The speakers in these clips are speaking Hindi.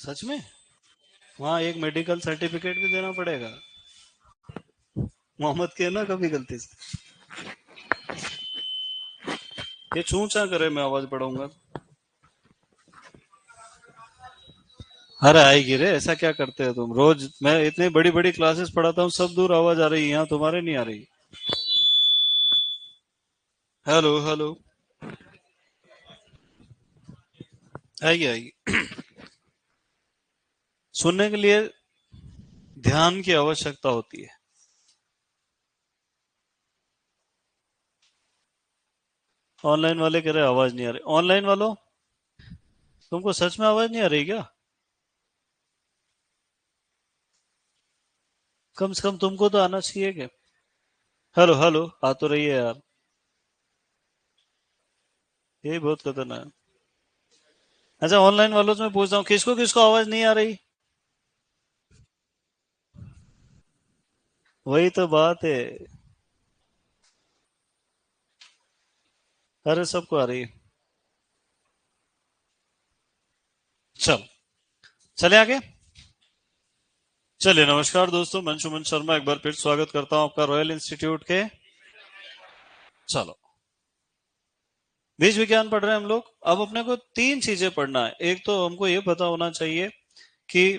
सच में? वहाँ एक मेडिकल सर्टिफिकेट भी देना पड़ेगा। मोहम्मद के ना कभी गलती से ये चूचा करे, मैं आवाज बढ़ाऊंगा। अरे आएगी रे, ऐसा क्या करते हो तुम रोज? मैं इतनी बड़ी बड़ी क्लासेस पढ़ाता हूँ, सब दूर आवाज आ रही है, यहाँ तुम्हारे नहीं आ रही। Hello hello. आएगी आएगी। सुनने के लिए ध्यान की आवश्यकता होती है। ऑनलाइन वाले कह रहे आवाज नहीं आ रही। ऑनलाइन वालों, तुमको सच में आवाज नहीं आ रही क्या? कम से कम तुमको तो आना चाहिए क्या? हेलो हेलो, आ तो रही है यार। यही बहुत खतरनाक है। अच्छा, ऑनलाइन वालों से मैं पूछता हूँ, किसको किसको आवाज नहीं आ रही? वही तो बात है। अरे सबको आ रही है। चल, चले आगे। चलिए, नमस्कार दोस्तों, मैं सुमन शर्मा एक बार फिर स्वागत करता हूं आपका रॉयल इंस्टीट्यूट के। चलो, बीज विज्ञान पढ़ रहे हैं हम लोग। अब अपने को तीन चीजें पढ़ना है। एक तो हमको ये पता होना चाहिए कि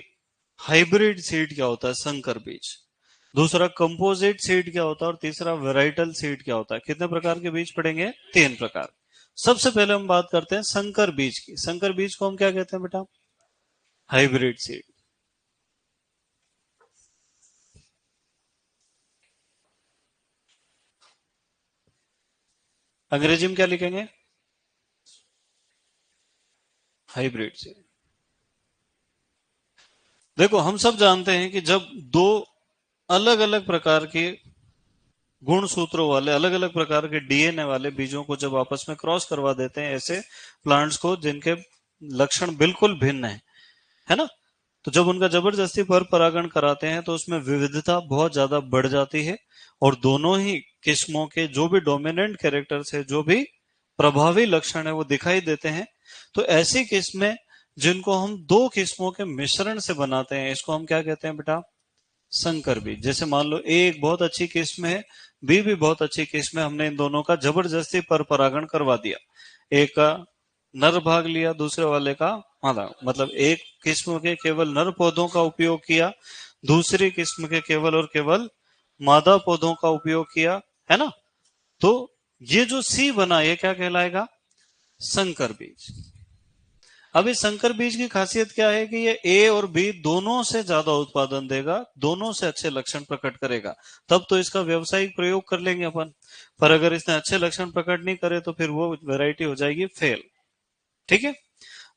हाइब्रिड सीड क्या होता है, संकर बीज। दूसरा, कंपोजिट सीड क्या होता है, और तीसरा, वेराइटल सीड क्या होता है। कितने प्रकार के बीज पढ़ेंगे? तीन प्रकार। सबसे पहले हम बात करते हैं संकर बीज की। संकर बीज को हम क्या कहते हैं बेटा? Hybrid seed. अंग्रेजी में क्या लिखेंगे? Hybrid seed. देखो, हम सब जानते हैं कि जब दो अलग अलग प्रकार के गुण सूत्रों वाले, अलग अलग प्रकार के डीएनए वाले बीजों को जब आपस में क्रॉस करवा देते हैं, ऐसे प्लांट्स को जिनके लक्षण बिल्कुल भिन्न है ना, तो जब उनका जबरदस्ती पर परागण कराते हैं तो उसमें विविधता बहुत ज्यादा बढ़ जाती है। और दोनों ही किस्मों के जो भी डोमिनेंट कैरेक्टर्स है, जो भी प्रभावी लक्षण है, वो दिखाई देते हैं। तो ऐसी किस्में जिनको हम दो किस्मों के मिश्रण से बनाते हैं, इसको हम क्या कहते हैं बेटा? संकर बीज। जैसे मान लो ए एक बहुत अच्छी किस्म है, बी भी बहुत अच्छी किस्म है, हमने इन दोनों का जबरदस्ती पर परागण करवा दिया। एक का नर भाग लिया, दूसरे वाले का मादा, मतलब एक किस्म के केवल नर पौधों का उपयोग किया, दूसरी किस्म के केवल और केवल मादा पौधों का उपयोग किया, है ना। तो ये जो सी बना, ये क्या कहलाएगा? संकर बीज। अब इस संकर बीज की खासियत क्या है कि ये ए और बी दोनों से ज्यादा उत्पादन देगा, दोनों से अच्छे लक्षण प्रकट करेगा। तब तो इसका व्यवसायिक प्रयोग कर लेंगे अपन। पर अगर इसने अच्छे लक्षण प्रकट नहीं करे तो फिर वो वैरायटी हो जाएगी फेल। ठीक है।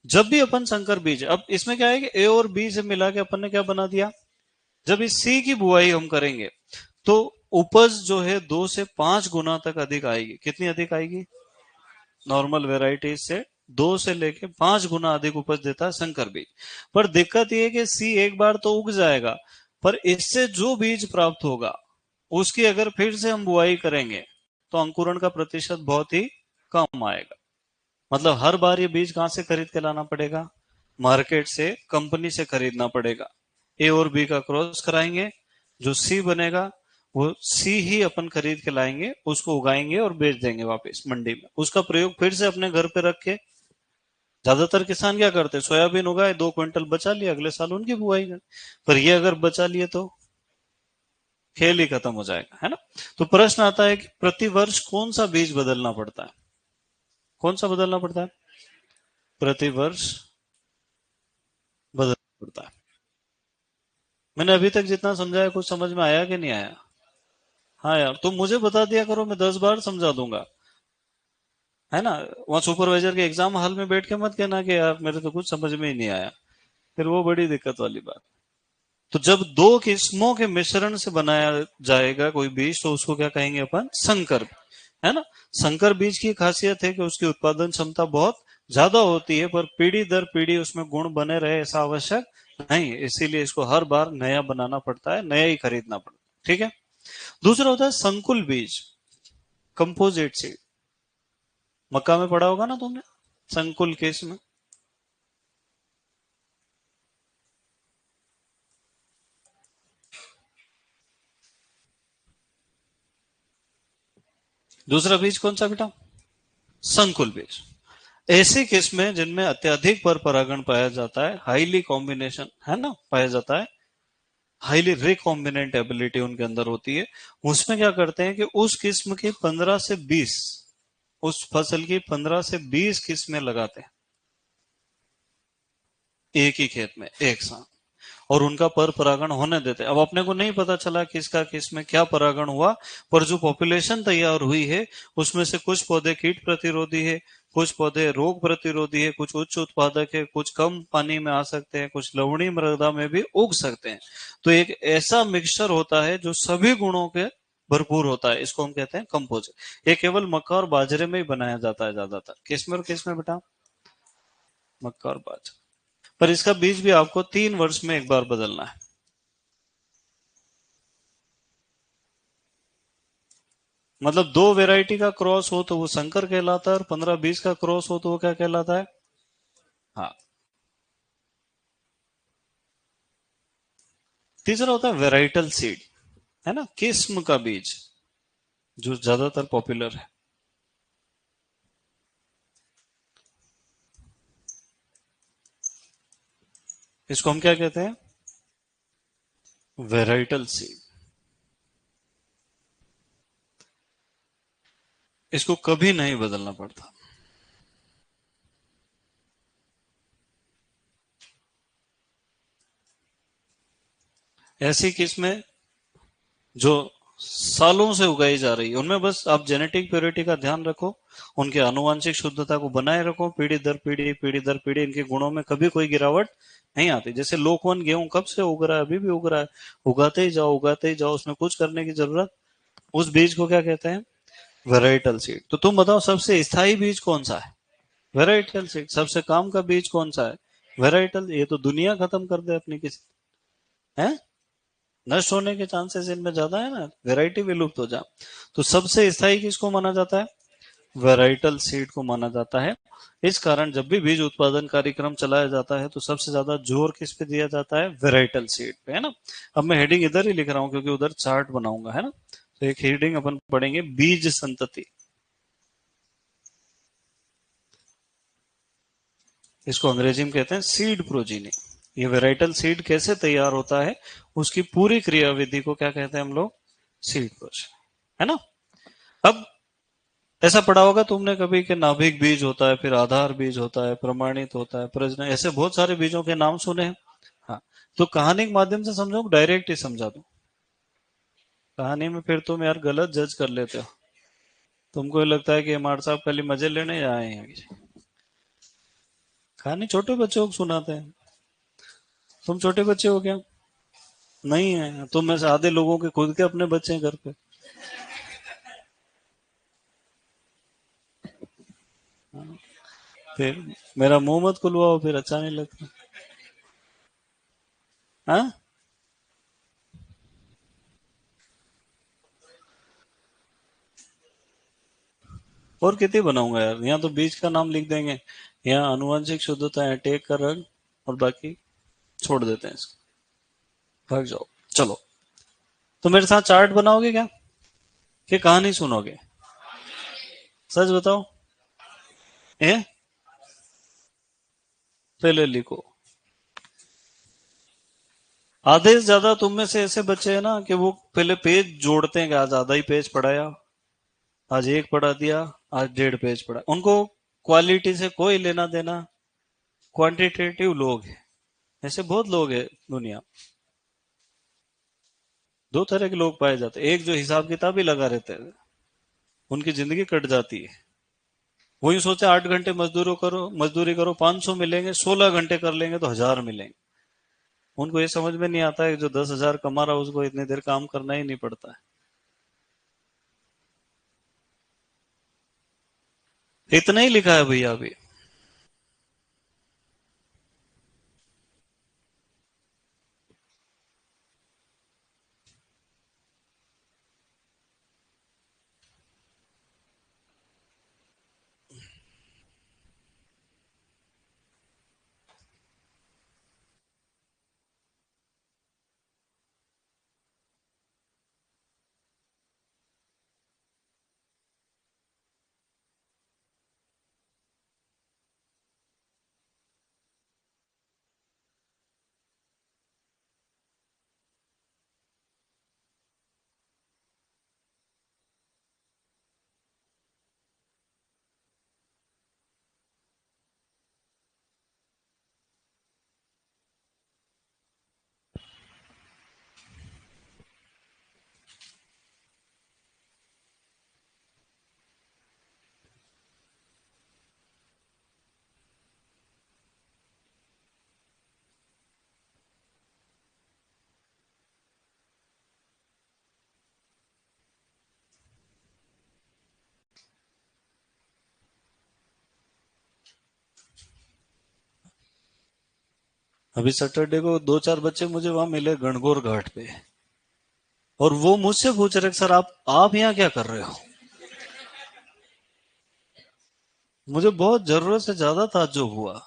जब भी अपन संकर बीज, अब इसमें क्या है कि ए और बी से मिला के अपन ने क्या बना दिया? जब इस सी की बुआई हम करेंगे तो उपज जो है 2 से 5 गुना तक अधिक आएगी। कितनी अधिक आएगी? नॉर्मल वेराइटी से 2 से लेके 5 गुना अधिक उपज देता है संकर बीज। पर दिक्कत यह है कि सी एक बार तो उग जाएगा, पर इससे जो बीज प्राप्त होगा उसकी अगर फिर से हम बुआई करेंगे तो अंकुरण का प्रतिशत बहुत ही कम आएगा। मतलब हर बार ये बीज कहां से खरीद के लाना पड़ेगा? मार्केट से, कंपनी से खरीदना पड़ेगा। ए और बी का क्रॉस कराएंगे, जो सी बनेगा वो सी ही अपन खरीद के लाएंगे, उसको उगाएंगे और बेच देंगे वापस मंडी में। उसका प्रयोग फिर से अपने घर पे रख के, ज्यादातर किसान क्या करते हैं, सोयाबीन उगाए, 2 क्विंटल बचा लिया, अगले साल उनकी बुआई कर। पर ये अगर बचा लिए तो खेल ही खत्म हो जाएगा, है ना। तो प्रश्न आता है कि प्रति वर्ष कौन सा बीज बदलना पड़ता है? कौन सा बदलना पड़ता है? प्रति वर्ष बदलना पड़ता है। मैंने अभी तक जितना समझाया, कुछ समझ में आया कि नहीं आया? हाँ यार, तुम मुझे बता दिया करो, मैं 10 बार समझा दूंगा, है ना। वहां सुपरवाइजर के एग्जाम हॉल में बैठ के मत कहना कि यार मेरे तो कुछ समझ में ही नहीं आया, फिर वो बड़ी दिक्कत वाली बात। तो जब दो किस्मों के मिश्रण से बनाया जाएगा कोई बीज, तो उसको क्या कहेंगे अपन? संकर, है ना। संकर बीज की खासियत है कि उसकी उत्पादन क्षमता बहुत ज्यादा होती है, पर पीढ़ी दर पीढ़ी उसमें गुण बने रहे ऐसा आवश्यक नहीं, इसीलिए इसको हर बार नया बनाना पड़ता है, नया ही खरीदना पड़ता है। ठीक है। दूसरा होता है संकुल बीज, कंपोजिट सीड। मक्का में पढ़ा होगा ना तुमने, संकुल किस्म। दूसरा बीज कौन सा बेटा? संकुल बीज। ऐसी किस्में जिनमें अत्यधिक पर परागण पाया जाता है, हाईली कॉम्बिनेशन है ना पाया जाता है, हाईली रिकॉम्बिनेंट एबिलिटी उनके अंदर होती है, उसमें क्या करते हैं कि उस किस्म की 15 से 20, उस फसल की 15 से 20 किस्में लगाते हैं एक ही खेत में एक साथ, और उनका पर परागण होने देते हैं। अब अपने को नहीं पता चला किसका किस में क्या परागण हुआ, पर जो पॉपुलेशन तैयार हुई है उसमें से कुछ पौधे कीट प्रतिरोधी है, कुछ पौधे रोग प्रतिरोधी है, कुछ उच्च उत्पादक है, कुछ कम पानी में आ सकते हैं, कुछ लवणीय मृदा में भी उग सकते हैं। तो एक ऐसा मिक्सचर होता है जो सभी गुणों के भरपूर होता है, इसको हम कहते हैं कंपोजिट। ये केवल मक्का और बाजरे में ही बनाया जाता है ज्यादातर। किसमें और किसमें बेटा? मक्का और बाजरा। पर इसका बीज भी आपको 3 वर्ष में एक बार बदलना है। मतलब दो वैरायटी का क्रॉस हो तो वो संकर कहलाता है, और 15-20 का क्रॉस हो तो वो क्या कहलाता है? हाँ। तीसरा होता है वेराइटल सीड, है ना, किस्म का बीज, जो ज्यादातर पॉपुलर है। इसको हम क्या कहते हैं? Varietal seed. इसको कभी नहीं बदलना पड़ता। ऐसी किस्में जो सालों से उगाई जा रही है, उनमें बस आप जेनेटिक प्योरिटी का ध्यान रखो, उनके आनुवंशिक शुद्धता को बनाए रखो, पीढ़ी दर पीढ़ी पीढ़ी दर पीढ़ी इनके गुणों में कभी कोई गिरावट नहीं आती। जैसे लोकवन गेहूं कब से उग रहा है, अभी भी उग रहा है, उगाते ही जाओ उगाते ही जाओ, उसमें कुछ करने की जरूरत। उस बीज को क्या कहते हैं? Varietal seed. तो तुम बताओ सबसे स्थायी बीज कौन सा है? Varietal seed. सबसे काम का बीज कौन सा है? वेराइटल। ये तो दुनिया खत्म कर दे अपनी किसी है, नष्ट होने के चांसेस इनमें ज्यादा है ना, वैरायटी विलुप्त हो जा। तो सबसे स्थायी किसको माना जाता है? वेराइटल सीड को माना जाता है। इस कारण जब भी बीज उत्पादन कार्यक्रम चलाया जाता है तो सबसे ज्यादा जोर किस पे दिया जाता है? वेराइटल सीड पे, है ना। अब मैं हेडिंग इधर ही लिख रहा हूं क्योंकि उधर चार्ट बनाऊंगा, है ना। तो एक हेडिंग अपन पढ़ेंगे, बीज संतति। इसको अंग्रेजी में कहते हैं सीड प्रोजीनी। ये वेराइटल सीड कैसे तैयार होता है, उसकी पूरी क्रियाविधि को क्या कहते हैं हम लोग? सीड प्रोजीनी, है ना। अब ऐसा पढ़ा होगा तुमने कभी कि नाभिक बीज होता है, फिर आधार बीज होता है, प्रमाणित होता है, प्रजनन, ऐसे बहुत सारे बीजों के नाम सुने हैं। हाँ। तो कहानी के माध्यम से समझो, डायरेक्ट ही समझा दो। कहानी में फिर तुम यार गलत जज कर लेते हो। तुमको ये लगता है कि हमारे साहब खाली मजे लेने आए हैं। कहानी छोटे बच्चों को सुनाते हैं। तुम छोटे बच्चे हो क्या? नहीं है तुम में से आधे लोगों के खुद के अपने बच्चे हैं घर पे। फिर मेरा मुंह मत खुलवाओ, फिर अच्छा नहीं लगता। हाँ। और कितनी बनाऊंगा यार, यहाँ तो बीज का नाम लिख देंगे, यहाँ आनुवंशिक शुद्धता है, टेक का रंग, और बाकी छोड़ देते हैं इसको, भाग जाओ। चलो, तो मेरे साथ चार्ट बनाओगे क्या, कि कहानी सुनोगे? सच बताओ। ए, पहले लिखो। आधे से ज्यादा तुम में से ऐसे बच्चे हैं ना कि वो पहले पेज जोड़ते हैं कि आज आधा ही पेज पढ़ाया, आज एक पढ़ा दिया, आज 1.5 पेज पढ़ा। उनको क्वालिटी से कोई लेना देना, क्वांटिटेटिव लोग हैं। ऐसे बहुत लोग हैं दुनिया। दो तरह के लोग पाए जाते हैं, एक जो हिसाब किताब ही लगा रहते हैं, उनकी जिंदगी कट जाती है। वही सोचे 8 घंटे मजदूरी करो 500 मिलेंगे, 16 घंटे कर लेंगे तो 1000 मिलेंगे। उनको ये समझ में नहीं आता है कि जो 10,000 कमा रहा है उसको इतनी देर काम करना ही नहीं पड़ता है। इतना ही लिखा है भैया अभी। अभी सैटरडे को दो चार बच्चे मुझे वहां मिले गणगौर घाट पे, और वो मुझसे पूछ रहे सर आप यहाँ क्या कर रहे हो। मुझे बहुत जरूरत से ज्यादा ताज्जुब हुआ।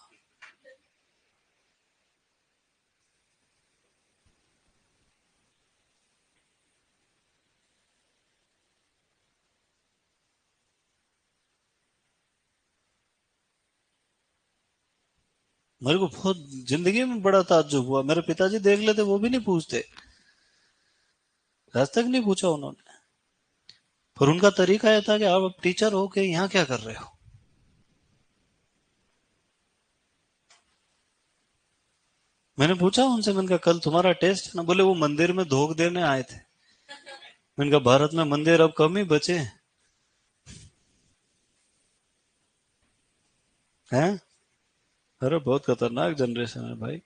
मेरे को बहुत जिंदगी में बड़ा ताज्जुब हुआ। मेरे पिताजी देख लेते वो भी नहीं पूछते, आज तक नहीं पूछा उन्होंने। पर उनका तरीका यह था कि आप टीचर हो के यहाँ क्या कर रहे हो। मैंने पूछा उनसे, मैंने कहा कल तुम्हारा टेस्ट है ना। बोले वो मंदिर में धोख देने आए थे। मैंने कहा भारत में मंदिर अब कम ही बचे हैं। अरे बहुत खतरनाक जनरेशन है भाई।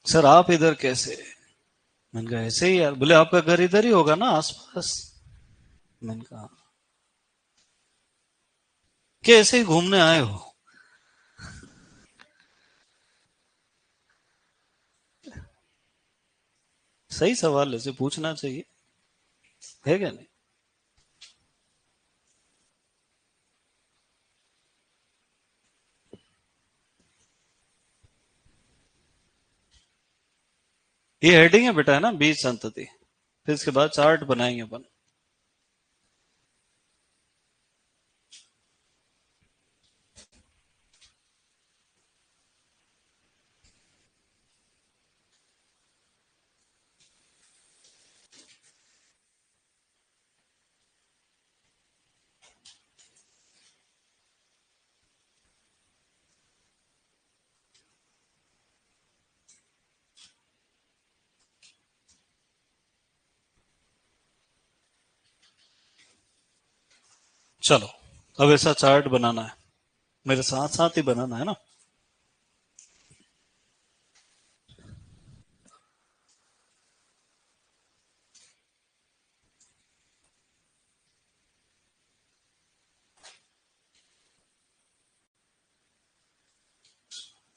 सर आप इधर कैसे। मैंने कहा ऐसे ही यार। बोले आपका घर इधर ही होगा ना आसपास। मैंने कहा कि ऐसे ही घूमने आए हो। सही सवाल है, इसे पूछना चाहिए, है क्या नहीं। ये हेडिंग है बेटा, है ना, बीज संतति। फिर इसके बाद चार्ट बनाएंगे अपन। चलो, अब ऐसा चार्ट बनाना है, मेरे साथ साथ ही बनाना है ना।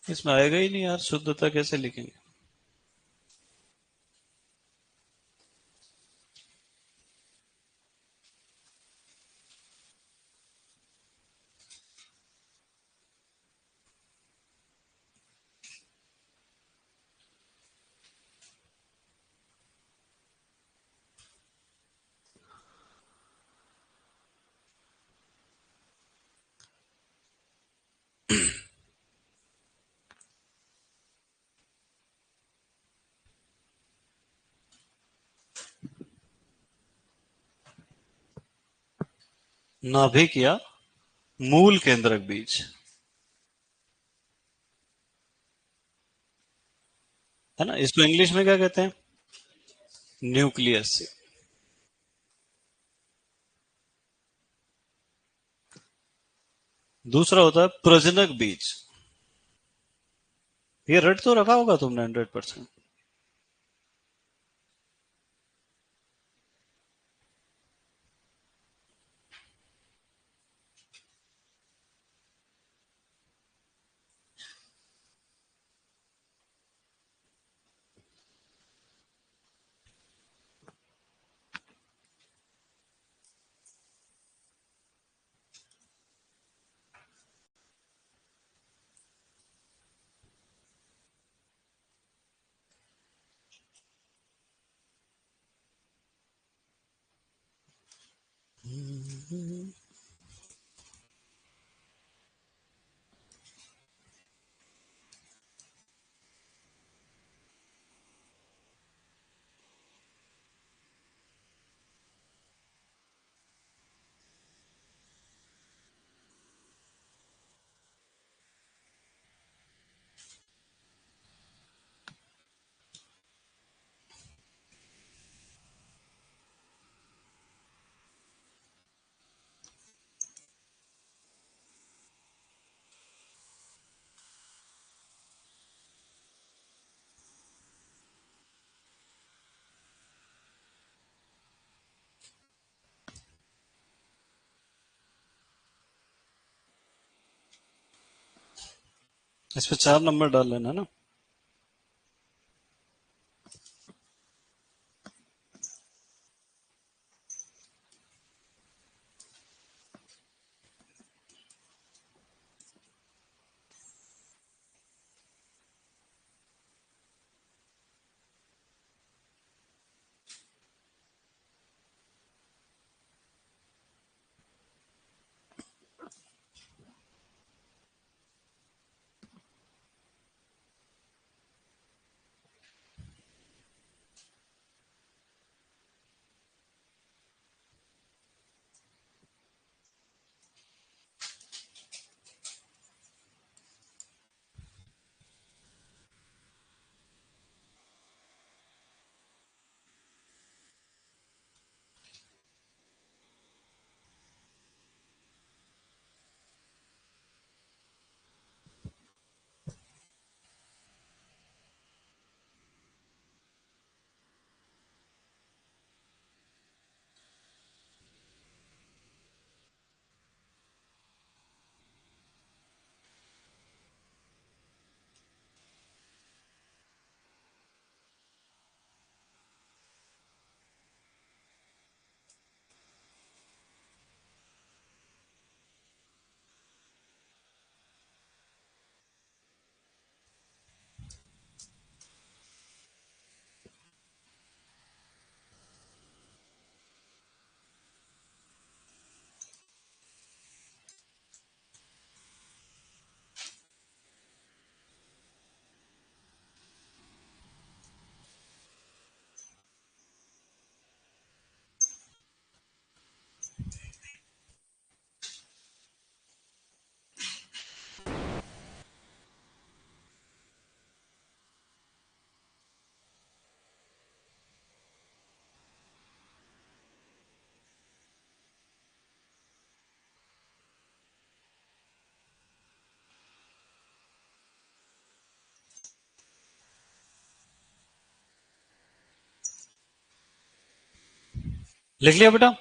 इसमें आएगा ही नहीं यार, शुद्धता कैसे लिखेंगे। नाभिक या मूल केंद्रक बीज, है ना। इसको इंग्लिश में क्या कहते हैं, न्यूक्लियस। दूसरा होता है प्रजनक बीज। ये रट तो रखा होगा तुमने 100%। इस पे 4 नंबर डाल लेना ना। लिख लिया बेटा?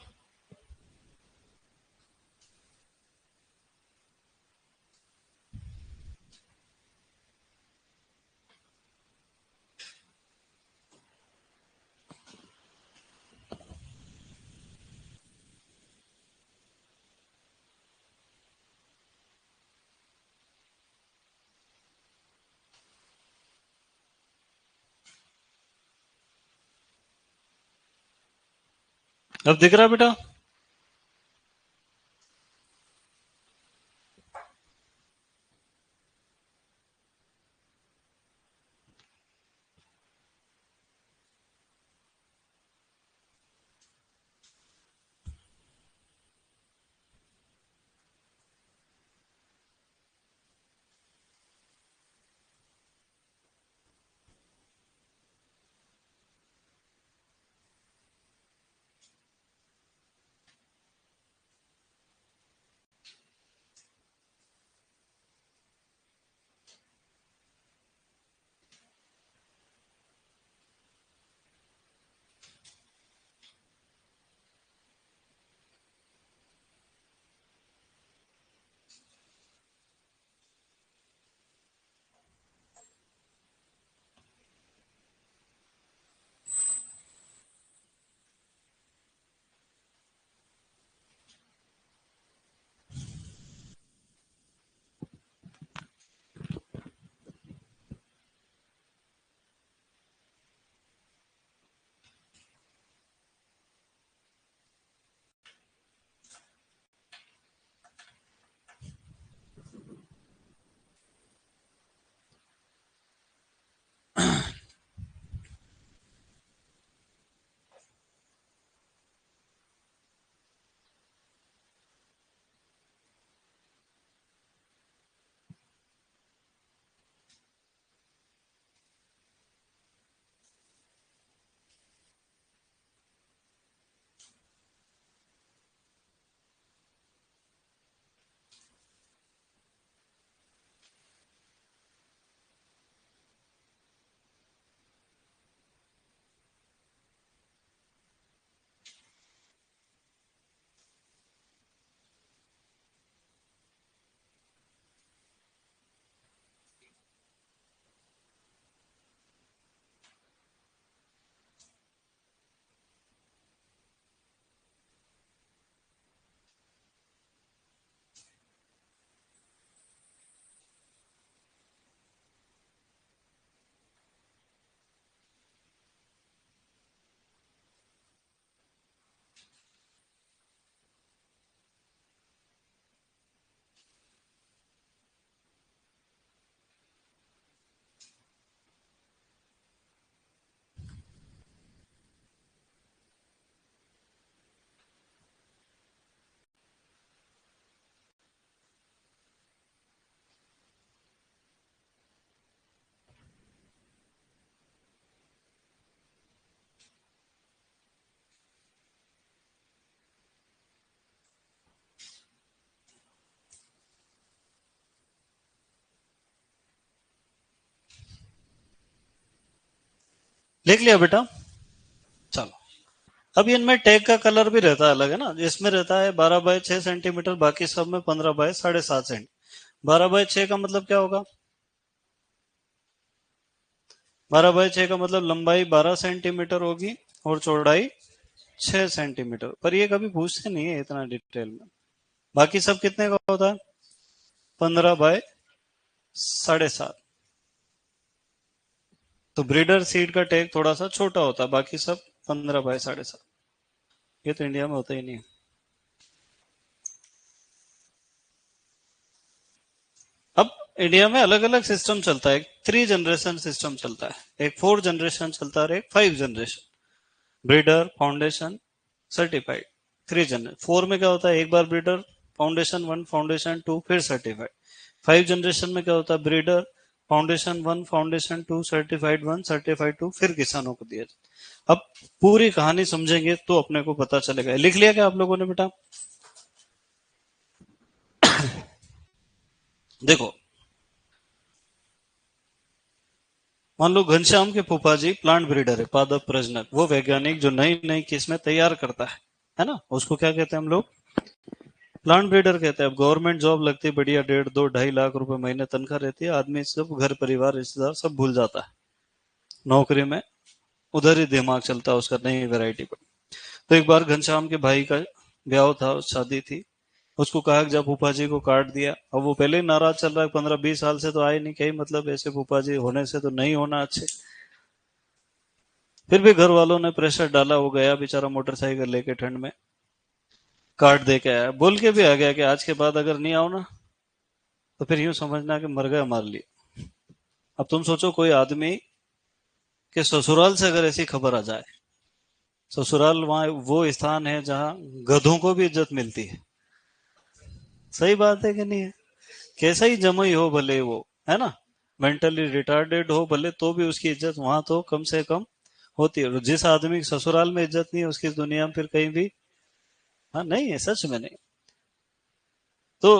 अब दिख रहा है बेटा? लिख लिया बेटा? चलो, अब इनमें टैग का कलर भी रहता है अलग, है ना। इसमें रहता है 12 बाय 6 सेंटीमीटर, बाकी सब में 15 बाय 7.5 सेंटी। 12 बाय 6 का मतलब क्या होगा? 12 बाय 6 का मतलब लंबाई 12 सेंटीमीटर होगी और चौड़ाई 6 सेंटीमीटर। पर ये कभी पूछते नहीं है इतना डिटेल में। बाकी सब कितने का होता है? 15 बाय 7.5। तो ब्रीडर सीड का टैग थोड़ा सा छोटा होता है, बाकी सब 15 बाय 7.5। ये तो इंडिया में होता ही नहीं। अब इंडिया में अलग अलग सिस्टम चलता है। 3 जनरेशन सिस्टम चलता है, एक 4 जनरेशन चलता है और एक 5 generation. Breeder, foundation, certified. 3 generation. 4 में क्या होता है? एक बार ब्रीडर, फाउंडेशन 1, फाउंडेशन 2, फिर सर्टिफाइड। 5 जनरेशन में क्या होता है? Breeder, foundation 1, foundation 2, certified 1, certified 2, फिर किसानों को दिया जाता। अब पूरी कहानी समझेंगे तो अपने को पता चलेगा। लिख लिया क्या आप लोगों ने बेटा? देखो, मान लो घनश्याम के फूफा जी प्लांट ब्रीडर है, पादप प्रजनक, वो वैज्ञानिक जो नई नई किस्में तैयार करता है ना, उसको क्या कहते हैं हम लोग? प्लांट ब्रीडर कहते हैं। अब गवर्नमेंट जॉब लगती है बढ़िया, 1.5, 2, 2.5 लाख रुपए महीने तनख्वाह रहती है, आदमी सब घर परिवार रिश्तेदार सब भूल जाता है नौकरी में, उधर ही दिमाग चलता है उसका नई वैरायटी पर। तो एक बार घनश्याम के भाई का ब्याह था, शादी थी। उसको कहा कि जब फूफा जी को काट दिया। अब वो पहले ही नाराज चल रहा है, 15-20 साल से तो आए नहीं, कहीं मतलब ऐसे फूफा जी होने से तो नहीं होना अच्छे। फिर भी घर वालों ने प्रेशर डाला, वो गया बेचारा मोटरसाइकिल लेके ठंड में, कार्ड दे के आया। बोल के भी आ गया कि आज के बाद अगर नहीं आओ ना तो फिर यूं समझना कि मर गए मार लिए। अब तुम सोचो, कोई आदमी के ससुराल से अगर ऐसी खबर आ जाए। ससुराल वहां वो स्थान है जहां गधों को भी इज्जत मिलती है। सही बात है कि नहीं है? कैसा ही जमई हो भले वो, है ना, मेंटली रिटार्डेड हो भले, तो भी उसकी इज्जत वहां तो कम से कम होती है। और जिस आदमी की ससुराल में इज्जत नहीं है, उसकी दुनिया में फिर कहीं भी, हाँ, नहीं है, सच में नहीं। तो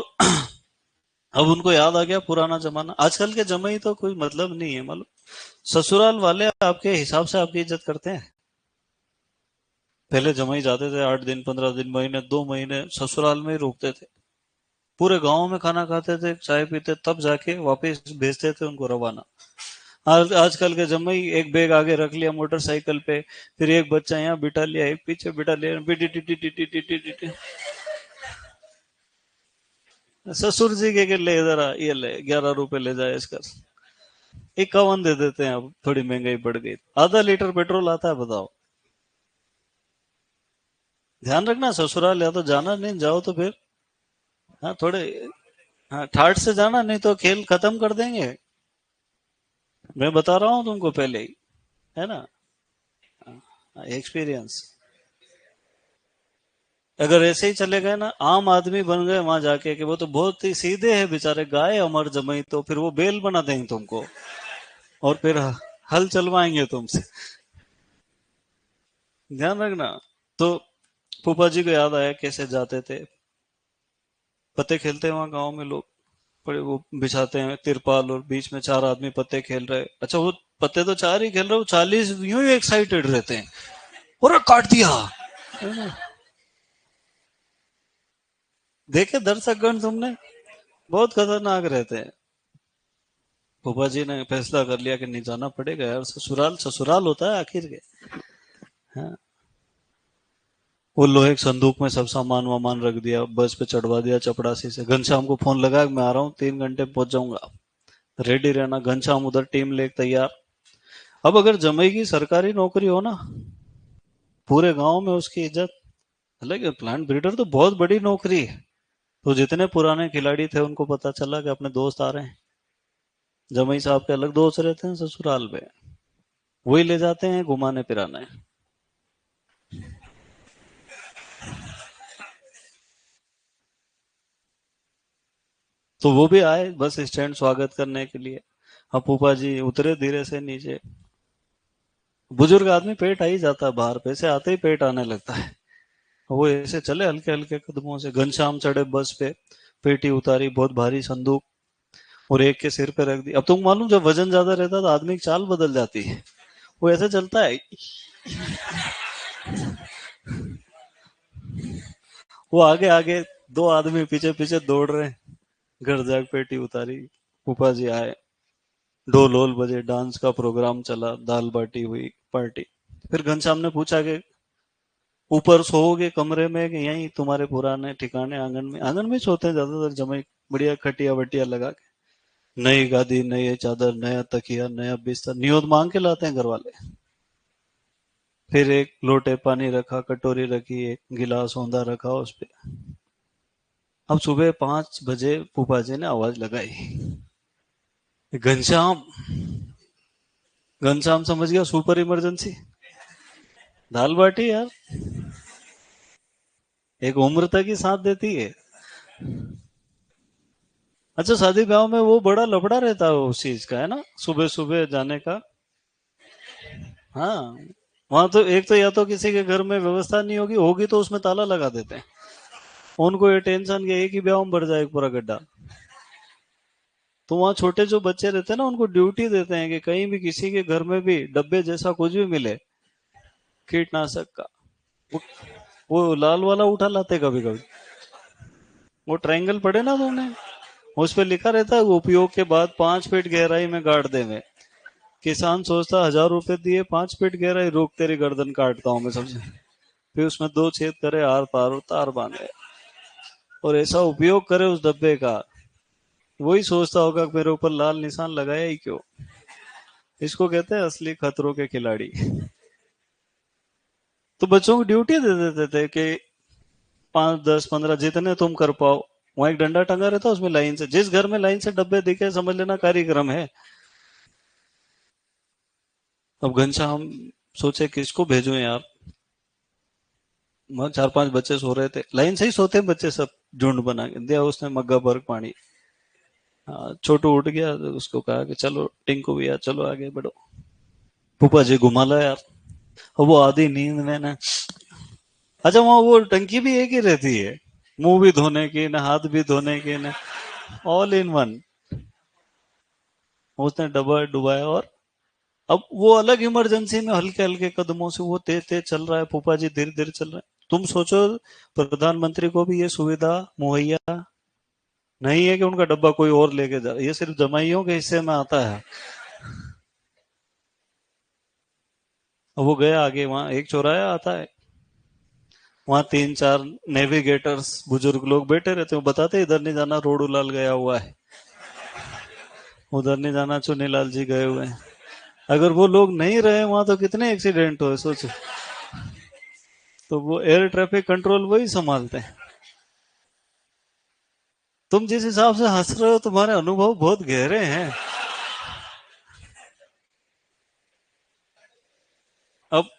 अब उनको याद आ गया पुराना जमाना। आजकल के जमाई तो कोई मतलब नहीं है, मतलब ससुराल वाले आपके हिसाब से आपकी इज्जत करते हैं। पहले जमाई जाते थे 8 दिन, 15 दिन, महीने, 2 महीने ससुराल में ही रुकते थे। पूरे गांव में खाना खाते थे, चाय पीते, तब जाके वापस भेजते थे उनको रवाना। आज आजकल के जमाई एक बैग आगे रख लिया मोटरसाइकिल पे, फिर एक बच्चा यहाँ बिठा लिया, एक पीछे बिठा लिया, ससुर जी के ले इधर आ, ये ले 11 रुपए ले जाए इसका। 51 दे देते हैं। अब थोड़ी महंगाई बढ़ गई, आधा लीटर पेट्रोल आता है, बताओ। ध्यान रखना, ससुराल या तो जाना नहीं, जाओ तो फिर, हाँ थोड़े, हाँ ठाट से जाना, नहीं तो खेल खत्म कर देंगे। मैं बता रहा हूँ तुमको पहले ही, है ना, एक्सपीरियंस। अगर ऐसे ही चले गए ना, आम आदमी बन गए वहां जाके कि वो तो बहुत ही सीधे हैं बेचारे, गाय अमर जमई, तो फिर वो बेल बना देंगे तुमको और फिर हल चलवाएंगे तुमसे। ध्यान रखना। तो फूफा जी को याद आया कैसे जाते थे। पत्ते खेलते हैं वहां गांव में लोग, बड़े वो बिछाते हैं तिरपाल, और बीच में 4 आदमी पत्ते खेल रहे। अच्छा, वो पत्ते तो 4 ही खेल रहे, वो 40 यूं ही एक्साइटेड रहते हैं, और काट दिया। देखे दर्शक गण तुमने? बहुत खतरनाक रहते हैं। फूफा जी ने फैसला कर लिया कि नहीं, जाना पड़ेगा यार, ससुराल ससुराल होता है आखिर के। हाँ। वो लोहे के संदूक में सब सामान वामान रख दिया, बस पे चढ़वा दिया चपड़ासी से। घनश्याम को फोन लगा, मैं आ रहा हूँ, 3 घंटे में पहुंच जाऊंगा, रेडी रहना। घनश्याम उधर टीम लेके तैयार। अब अगर जमई की सरकारी नौकरी हो ना, पूरे गांव में उसकी इज्जत। हालांकि प्लांट ब्रीडर तो बहुत बड़ी नौकरी है। तो जितने पुराने खिलाड़ी थे उनको पता चला कि अपने दोस्त आ रहे हैं। जमई साहब के अलग दोस्त रहते हैं ससुराल में, वही ले जाते हैं घुमाने फिराने। तो वो भी आए बस स्टैंड स्वागत करने के लिए। अब फूफा जी उतरे धीरे से नीचे। बुजुर्ग आदमी पेट आ ही जाता है बाहर, पैसे आते ही पेट आने लगता है। वो ऐसे चले हल्के हल्के कदमों से। घनश्याम चढ़े बस पे, पेटी उतारी, बहुत भारी संदूक, और एक के सिर पे रख दी। अब तुम मालूम, जब वजन ज्यादा रहता है तो आदमी की चाल बदल जाती है। वो ऐसे चलता है, वो आगे आगे, दो आदमी पीछे पीछे दौड़ रहे हैं। घर जाग पेटी उतारी, फूफा जी आए, ढोल वोल बजे, डांस का प्रोग्राम चला, दाल बाटी हुई, पार्टी। फिर घनश्याम ने पूछा कि ऊपर सोओगे कमरे में कि यहीं तुम्हारे पुराने ठिकाने आंगन में? आंगन में सोते हैं ज्यादातर जमाई, बढ़िया खटिया वटिया लगा के, नई गादी, नई चादर, नया तकिया, नया बिस्तर, नियोद मांग के लाते हैं घर वाले। फिर एक लोटे पानी रखा, कटोरी रखी, एक गिलास औंधा रखा उस पे। अब सुबह 5 बजे फूफा जी ने आवाज लगाई, घनश्याम। घनश्याम समझ गया सुपर इमरजेंसी, दाल बाटी यार, एक उम्र तक ही साथ देती है। अच्छा, शादी ब्याह में वो बड़ा लफड़ा रहता है उस चीज का, है ना, सुबह सुबह जाने का। हाँ, वहां तो एक तो या तो किसी के घर में व्यवस्था नहीं होगी, होगी तो उसमें ताला लगा देते हैं। उनको ये टेंशन कि एक ही ब्याह में भर जाए पूरा गड्ढा। तो वहाँ छोटे जो बच्चे रहते हैं ना, उनको ड्यूटी देते हैं कि कहीं भी किसी के घर में भी डब्बे जैसा कुछ भी मिले कीटनाशक का, वो, वो लाल वाला उठा लाते कभी कभी। वो ट्रायंगल पढ़े ना तुमने, उस पे लिखा रहता है उपयोग के बाद 5 फीट गहराई में गाड़ देवे। किसान सोचता 1000 रुपए दिए, 5 फीट गहराई, रोक तेरी गर्दन काटता हूँ मैं सबसे। फिर उसमें 2 छेद करे, आर पार और तार बांधे, और ऐसा उपयोग करे उस डब्बे का, वही सोचता होगा कि मेरे ऊपर लाल निशान लगाया ही क्यों। इसको कहते हैं असली खतरों के खिलाड़ी। तो बच्चों को ड्यूटी दे देते थे कि 5, 10, 15 जितने तुम कर पाओ। वहां एक डंडा टंगा रहता, उसमें लाइन से, जिस घर में लाइन से डब्बे दिखे समझ लेना कार्यक्रम है। अब घनश्याम सोचे किसको भेजो यार। 4, 5 बच्चे सो रहे थे, लाइन से ही सोते हैं बच्चे सब, झुंड बना के दिया उसने मग्गा भर पानी। हाँ, छोटू उठ गया तो उसको कहा कि चलो टिंकू भैया चलो आगे बढ़ो। फूफा जी घुमा ला यार। अब वो आधी नींद में ना, अच्छा वहाँ वो टंकी भी एक ही रहती है, मुंह भी धोने की ना, हाथ भी धोने की ना, ऑल इन वन। उसने डबा डुबाया, और अब वो अलग इमरजेंसी में हल्के हल्के कदमों से वो तेज तेज चल रहा है, फूफा जी धीरे धीरे चल रहे हैं। तुम सोचो प्रधानमंत्री को भी ये सुविधा मुहैया नहीं है कि उनका डब्बा कोई और लेके जा, ये सिर्फ जमाइयों के हिस्से में आता है। अब वो गया आगे, वहां एक चौराया आता है, वहां 3, 4 नेविगेटर्स बुजुर्ग लोग बैठे रहते हैं, वो बताते इधर नहीं जाना, रोड उलाल गया हुआ है, उधर नहीं जाना, चुनीलाल जी गए हुए हैं। अगर वो लोग नहीं रहे वहां तो कितने एक्सीडेंट हुए सोचो। तो वो एयर ट्रैफिक कंट्रोल वही संभालते हैं। तुम जिस हिसाब से हंस रहे हो, तुम्हारे अनुभव बहुत गहरे हैं। अब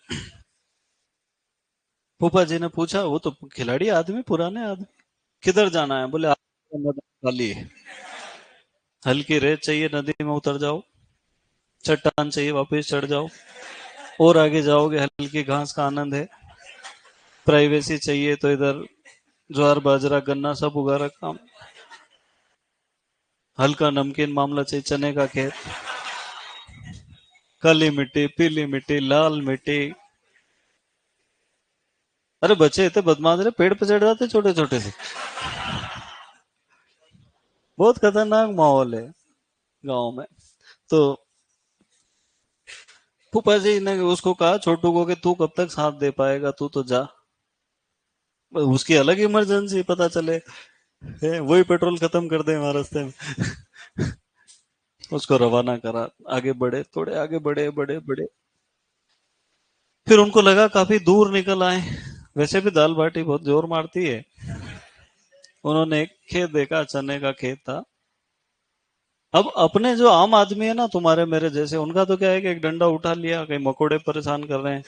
फूफा जी ने पूछा, वो तो खिलाड़ी आदमी, पुराने आदमी, किधर जाना है? बोले नदी खाली है, हल्की रेत चाहिए नदी में उतर जाओ, चट्टान चाहिए वापस चढ़ जाओ, और आगे जाओगे हल्की घास का आनंद है, प्राइवेसी चाहिए तो इधर ज्वार बाजरा गन्ना सब उगा रखा, हल्का नमकीन मामला चाहिए, चने का खेत, काली मिट्टी, पीली मिट्टी, लाल मिट्टी। अरे बच्चे इतने बदमाश रहे, पेड़ पे चढ़ जाते छोटे छोटे से। बहुत खतरनाक माहौल है गांव में। तो फूफा जी ने उसको कहा छोटू को कि तू कब तक साथ दे पाएगा, तू तो जा। उसकी अलग इमरजेंसी पता चले, वही पेट्रोल खत्म कर दे वहां रास्ते में। उसको रवाना करा, आगे बढ़े, थोड़े आगे बढ़े, बड़े बड़े, फिर उनको लगा काफी दूर निकल आए। वैसे भी दाल बाटी बहुत जोर मारती है। उन्होंने एक खेत देखा, चने का खेत था। अब अपने जो आम आदमी है ना, तुम्हारे मेरे जैसे, उनका तो क्या है कि एक डंडा उठा लिया, कहीं मकोड़े परेशान कर रहे हैं,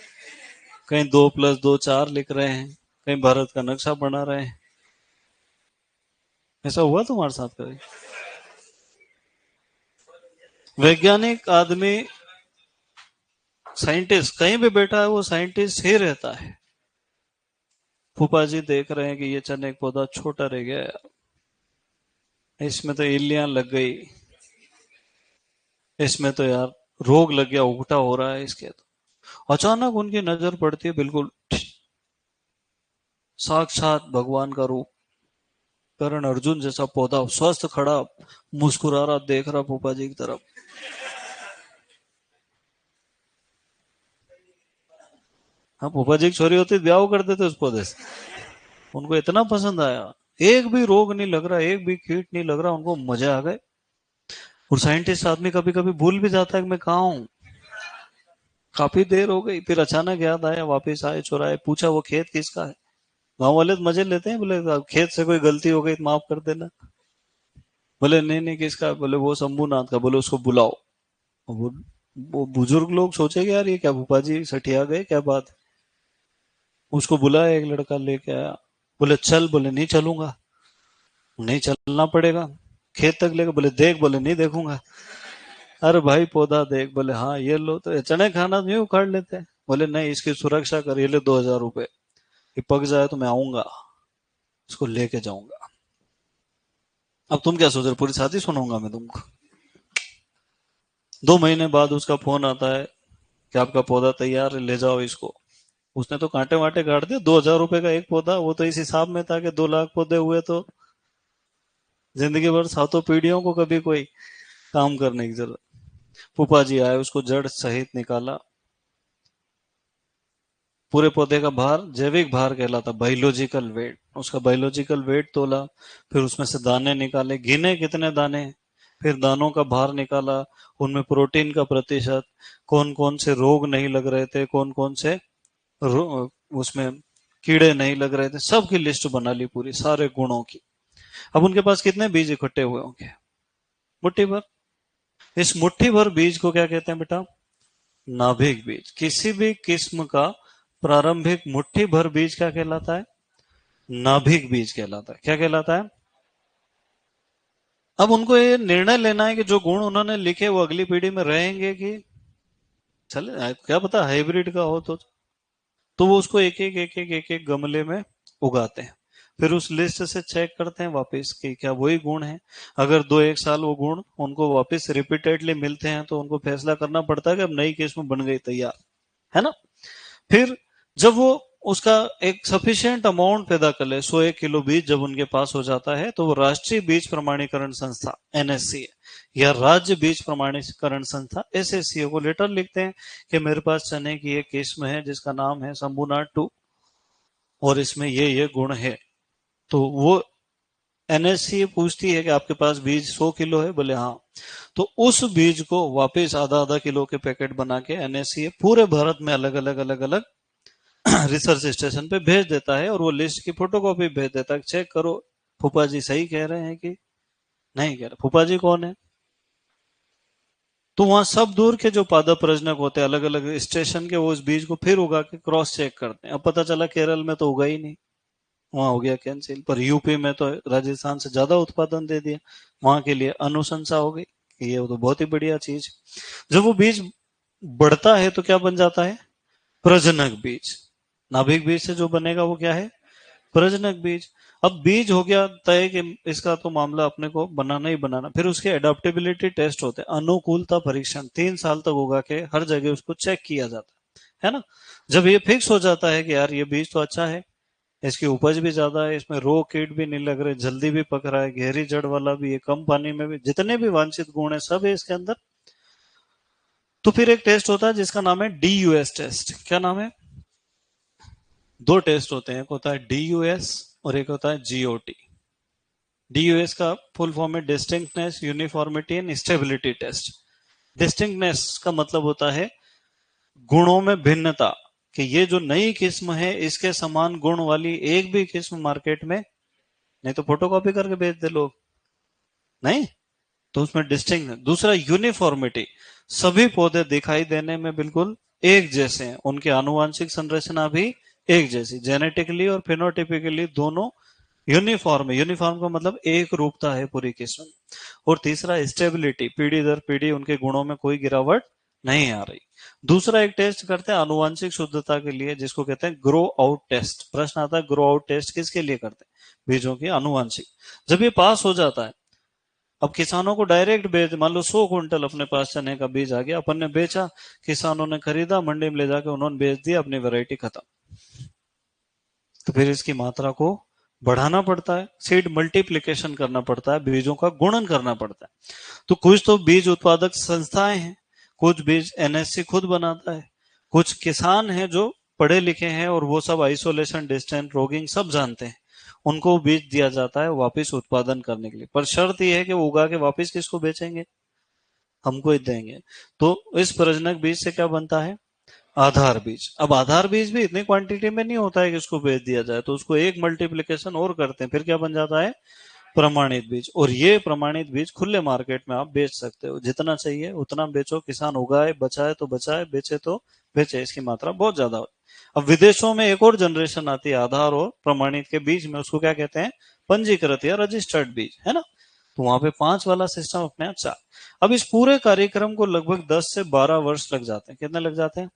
कहीं 2+2 4 लिख रहे हैं, कहीं भारत का नक्शा बना रहे हैं। ऐसा हुआ तुम्हारे साथ कभी? वैज्ञानिक आदमी, साइंटिस्ट कहीं भी बैठा है वो साइंटिस्ट ही रहता है। फूफा जी देख रहे हैं कि ये चने का पौधा छोटा रह गया है, इसमें तो इल्लियां लग गई, इसमें तो यार रोग लग गया, उगटा हो रहा है इसके, तो अचानक उनकी नजर पड़ती है बिल्कुल साक्षात भगवान का रूप, करण अर्जुन जैसा पौधा स्वस्थ खड़ा, मुस्कुरा रहा, देख रहा फूफा जी की तरफ। हाँ, फूफा जी की छोरी होती तो ब्याह कर देते उस पौधे से। उनको इतना पसंद आया, एक भी रोग नहीं लग रहा, एक भी कीट नहीं लग रहा, उनको मजे आ गए। और साइंटिस्ट आदमी कभी कभी भूल भी जाता है कि मैं कहाँ हूँ, काफी देर हो गई, फिर अचानक याद आया, वापस आए, चुराए, पूछा वो खेत किसका है। गांव वाले तो मजे लेते हैं, बोले "अब खेत से कोई गलती हो गई तो माफ कर देना"। बोले नहीं नहीं किसका है? बोले वो शंभूनाथ का। बोले उसको बुलाओ। वो वो बुजुर्ग लोग सोचेंगे यार ये क्या भूपा जी सठिया गए, क्या बात है। उसको बुलाया, एक लड़का लेके आया। बोले चल, बोले नहीं चलूंगा। नहीं चलना पड़ेगा, खेत तक लेके। बोले देख, बोले नहीं देखूंगा। अरे भाई पौधा देख, बोले हाँ ये लो, तो चने खाना नहीं उखाड़ लेते हैं। बोले नहीं, इसकी सुरक्षा कर, ये ले 2,000 रुपए, ये पक जाए तो मैं आऊंगा, इसको लेके जाऊंगा। अब तुम क्या सोच रहे हो, पूरी शादी सुनाऊंगा मैं तुमको। 2 महीने बाद उसका फोन आता है कि आपका पौधा तैयार है, ले जाओ इसको। उसने तो कांटे वाटे काट दिए, 2,000 रुपए का एक पौधा, वो तो इस हिसाब में था कि 2 लाख पौधे हुए तो जिंदगी भर सातों पीढ़ियों को कभी कोई काम करने की जरूरत। फूफा जी आए, उसको जड़ सहित निकाला। पूरे पौधे का भार जैविक भार कहलाता, बायोलॉजिकल वेट, उसका बायोलॉजिकल वेट तोला। फिर उसमें से दाने निकाले, गिने कितने दाने, फिर दानों का भार निकाला, उनमें प्रोटीन का प्रतिशत, कौन कौन से रोग नहीं लग रहे थे, कौन कौन से उसमें कीड़े नहीं लग रहे थे, सबकी लिस्ट बना ली पूरी, सारे गुणों की। अब उनके पास कितने बीज इकट्ठे हुए होंगे, मुट्ठी भर। इस मुट्ठी भर बीज को क्या कहते हैं बेटा, नाभिक बीज। किसी भी किस्म का प्रारंभिक मुट्ठी भर बीज क्या कहलाता है, नाभिक बीज कहलाता है। क्या कहलाता है। अब उनको ये निर्णय लेना है कि जो गुण उन्होंने लिखे वो अगली पीढ़ी में रहेंगे कि चले, क्या पता हाइब्रिड का हो तो वो उसको एक एक गमले में उगाते हैं। फिर उस लिस्ट से चेक करते हैं वापस कि क्या वही गुण है। अगर 2-1 साल वो गुण उनको वापस रिपीटेडली मिलते हैं तो उनको फैसला करना पड़ता है कि अब नई किस्म बन गई तैयार, है ना। फिर जब वो उसका एक सफिशिएंट अमाउंट पैदा कर ले, 101 किलो बीज जब उनके पास हो जाता है, तो वो राष्ट्रीय बीज प्रमाणीकरण संस्था एनएससी या राज्य बीज प्रमाणीकरण संस्था एसएससी को लेटर लिखते हैं कि मेरे पास चने की एक किस्म है जिसका नाम है शंभुनाथ 2 और इसमें ये गुण है। तो वो एनएससी पूछती है कि आपके पास बीज 100 किलो है, बोले हाँ। तो उस बीज को वापस आधा आधा किलो के पैकेट बना के एनएससी पूरे भारत में अलग अलग अलग अलग रिसर्च स्टेशन पे भेज देता है, और वो लिस्ट की फोटोकॉपी भेज देता है, चेक करो फूफा जी सही कह रहे हैं कि नहीं कह रहे। फूफा जी कौन है, तो वहां सब दूर के जो पादप प्रजनक होते हैं अलग अलग स्टेशन के, वो उस बीज को फिर उगा के क्रॉस चेक करते हैं। अब पता चला केरल में तो उगा ही नहीं, वहां हो गया कैंसिल, पर यूपी में तो राजस्थान से ज्यादा उत्पादन दे दिया, वहां के लिए अनुशंसा हो गई कि ये तो बहुत ही बढ़िया चीज। जब वो बीज बढ़ता है तो क्या बन जाता है, प्रजनक बीज। नाभिक बीज से जो बनेगा वो क्या है, प्रजनक बीज। अब बीज हो गया तय कि इसका तो मामला अपने को बनाना ही बनाना। फिर उसके एडाप्टेबिलिटी टेस्ट होते हैं, अनुकूलता परीक्षण, 3 साल तक उगा के हर जगह उसको चेक किया जाता है ना। जब ये फिक्स हो जाता है कि यार ये बीज तो अच्छा है, इसकी उपज भी ज्यादा है, इसमें रोग कीट भी नहीं लग रहे, जल्दी भी पक रहा है, गहरी जड़ वाला भी है, कम पानी में भी, जितने भी वांछित गुण है सब है इसके अंदर। तो फिर एक टेस्ट होता है जिसका नाम है डीयूएस टेस्ट। क्या नाम है, 2 टेस्ट होते हैं, एक होता है डीयूएस और एक होता है जीओटी। डीयूएस का फुल फॉर्म है डिस्टिंक्टनेस, यूनिफॉर्मिटी एंड स्टेबिलिटी टेस्ट। डिस्टिंक्टनेस का मतलब होता है गुणों में भिन्नता, कि ये जो नई किस्म है इसके समान गुण वाली एक भी किस्म मार्केट में नहीं, तो फोटोकॉपी करके भेज दे लोग, नहीं। तो उसमें डिस्टिंक्ट। दूसरा यूनिफॉर्मिटी, सभी पौधे दिखाई देने में बिल्कुल एक जैसे हैं, उनकी आनुवांशिक संरचना भी एक जैसी, जेनेटिकली और फिनोटिपिकली दोनों यूनिफॉर्म है। यूनिफॉर्म का मतलब एक रूपता है पूरी किस्म। और तीसरा स्टेबिलिटी, पीढ़ी दर पीढ़ी उनके गुणों में कोई गिरावट नहीं आ रही। दूसरा एक टेस्ट करते हैं आनुवांशिक शुद्धता के लिए, जिसको कहते हैं ग्रो आउट टेस्ट। प्रश्न आता है ग्रो आउट टेस्ट किसके लिए करते हैं, बीजों की आनुवांशिक। जब ये पास हो जाता है अब किसानों को डायरेक्ट बेच, मान लो 100 क्विंटल अपने पास चने का बीज आ गया, अपन ने बेचा, किसानों ने खरीदा, मंडी में ले जाके उन्होंने बेच दिया, अपनी वैरायटी खत्म। तो फिर इसकी मात्रा को बढ़ाना पड़ता है, सीड मल्टीप्लिकेशन करना पड़ता है, बीजों का गुणन करना पड़ता है। तो कुछ तो बीज उत्पादक संस्थाएं हैं, कुछ बीज एनएससी खुद बनाता है, कुछ किसान हैं जो पढ़े लिखे हैं और वो सब आइसोलेशन, डिस्टेंस, रोगिंग सब जानते हैं, उनको बीज दिया जाता है वापस उत्पादन करने के लिए। पर शर्त यह है कि वो उगा के वापस किसको बेचेंगे, हमको ही देंगे। तो इस प्रजनक बीज से क्या बनता है, आधार बीज। अब आधार बीज भी इतनी क्वांटिटी में नहीं होता है कि उसको बेच दिया जाए, तो उसको एक मल्टीप्लिकेशन और करते हैं, फिर क्या बन जाता है, प्रमाणित बीज। और ये प्रमाणित बीज खुले मार्केट में आप बेच सकते हो, जितना चाहिए उतना बेचो, किसान उगाए, बचाए तो बचाए, बेचे तो बेचे, इसकी मात्रा बहुत ज्यादा हो। अब विदेशों में एक और जनरेशन आती है आधार और प्रमाणित के बीच में, उसको क्या कहते हैं, पंजीकृत या रजिस्टर्ड बीज, है ना। तो वहां पे 5 वाला सिस्टम अपने यहाँ 4। अब इस पूरे कार्यक्रम को लगभग 10 से 12 वर्ष लग जाते हैं। कितने लग जाते हैं,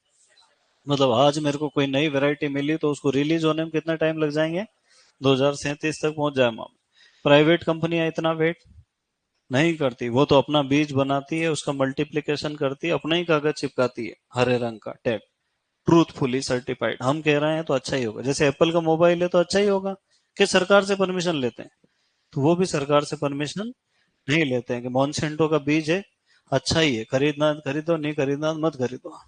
मतलब आज मेरे को कोई नई वैरायटी मिली तो उसको रिलीज होने में कितना टाइम लग जाएंगे, 2037 तक पहुंच जाए मामला। प्राइवेट कंपनियां इतना वेट नहीं करती, वो तो अपना बीज बनाती है, उसका मल्टीप्लिकेशन करती है, अपना ही कागज चिपकाती है, हरे रंग का टैग, ट्रूथफुली सर्टिफाइड। हम कह रहे हैं तो अच्छा ही होगा, जैसे एप्पल का मोबाइल है तो अच्छा ही होगा, कि सरकार से परमिशन लेते हैं, तो वो भी सरकार से परमिशन नहीं लेते हैं कि मॉन्सेंटो का बीज है, अच्छा ही है, खरीदना खरीदो, नहीं खरीदना मत खरीदो।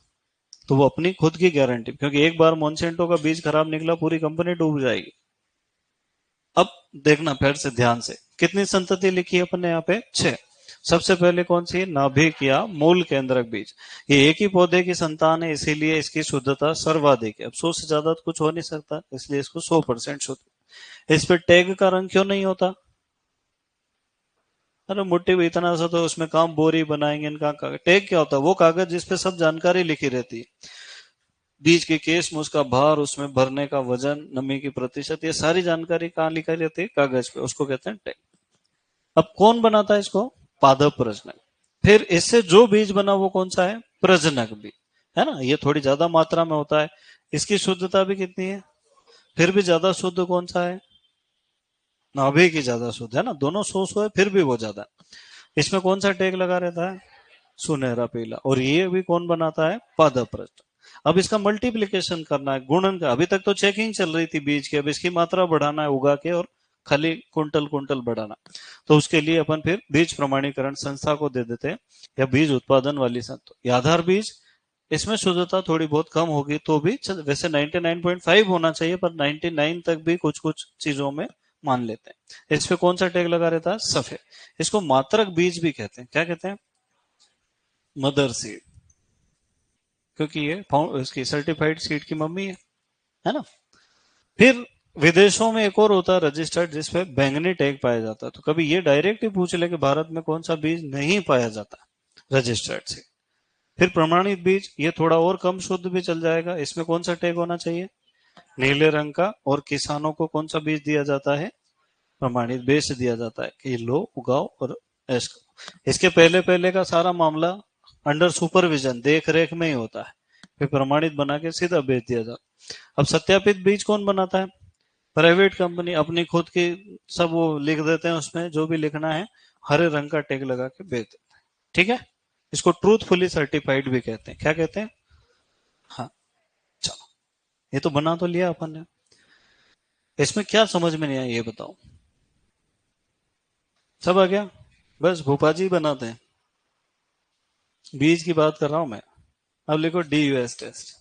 तो वो अपनी खुद की गारंटी, क्योंकि एक बार मॉन्सेंटो का बीज खराब निकला, पूरी कंपनी डूब जाएगी। अब देखना फिर से ध्यान से, कितनी संतति लिखी है अपन ने यहाँ पे, 6। सबसे पहले कौन सी, नाभिक या मूल केंद्रक बीज। ये एक ही पौधे की संतान है, इसीलिए इसकी शुद्धता सर्वाधिक है। अब 100 से ज्यादा तो कुछ हो नहीं सकता, इसलिए इसको 100% शुद्ध। इस पे टैग का रंग क्यों नहीं होता, अरे मुट्ठी भी इतना सा तो उसमें काम, बोरी बनाएंगे इनका कागज। टैग क्या होता है, वो कागज जिसपे सब जानकारी लिखी रहती है, बीज की किस्म, उसका भार, उसमें भरने का वजन, नमी की प्रतिशत, ये सारी जानकारी कहाँ लिखी रहती है, कागज पे, उसको कहते हैं टैग। अब कौन बनाता है इसको, पादप प्रजनक। फिर इससे जो बीज बना वो कौन सा है, प्रजनक बीज, है ना। ये थोड़ी ज्यादा मात्रा में होता है, इसकी शुद्धता भी कितनी है, फिर भी ज्यादा शुद्ध कौन सा है, नाभि की ज्यादा शुद्ध, है ना, दोनों 100 है, फिर भी वो ज्यादा। इसमें कौन सा टैग लगा रहता है, सुनहरा पीला। और ये भी कौन बनाता है, पादप प्रजनक। अब इसका मल्टीप्लिकेशन करना है, गुणन का। अभी तक तो चेकिंग चल रही थी बीज की, अब इसकी मात्रा बढ़ाना है उगा के, और खाली कुंटल कुंटल बढ़ाना। तो उसके लिए अपन फिर बीज प्रमाणीकरण संस्था को दे देते हैं, या बीज उत्पादन वाली संस्था। आधार बीज, इसमें शुद्धता थोड़ी बहुत कम होगी तो भी वैसे 99.5 होना चाहिए, पर 99 तक भी कुछ कुछ चीजों में मान लेते हैं। इस पे कौन सा टैग लगा रहता है, सफेद। इसको मात्रक बीज भी कहते हैं, क्या कहते हैं, मदर सीड, क्योंकि ये इसकी सर्टिफाइड सीड की मम्मी है ना। फिर विदेशों में एक और होता है रजिस्टर्ड, जिसपे बैंगनी टैग पाया जाता है। तो कभी ये डायरेक्ट ही पूछ ले कि भारत में कौन सा बीज नहीं पाया जाता रजिस्टर्ड से। फिर प्रमाणित बीज, ये थोड़ा और कम शुद्ध भी चल जाएगा, इसमें कौन सा टैग होना चाहिए, नीले रंग का। और किसानों को कौन सा बीज दिया जाता है, प्रमाणित बेच दिया जाता है कि लो उगाओ और ऐश करो। इसके पहले पहले का सारा मामला अंडर सुपरविजन, देख रेख में ही होता है, फिर प्रमाणित बना के सीधा बेच दिया जाता है। अब सत्यापित बीज कौन बनाता है, प्राइवेट कंपनी, अपनी खुद की, सब वो लिख देते हैं उसमें जो भी लिखना है, हरे रंग का टैग लगा के बेच देते हैं, ठीक है। इसको ट्रूथफुली सर्टिफाइड भी कहते हैं, क्या कहते हैं, हाँ। चलो, ये तो बना तो लिया अपन ने, इसमें क्या समझ में नहीं आया ये बताओ, सब आ गया, बस भोपा जी बनाते हैं। बीज की बात कर रहा हूं मैं। अब लिखो DUS टेस्ट।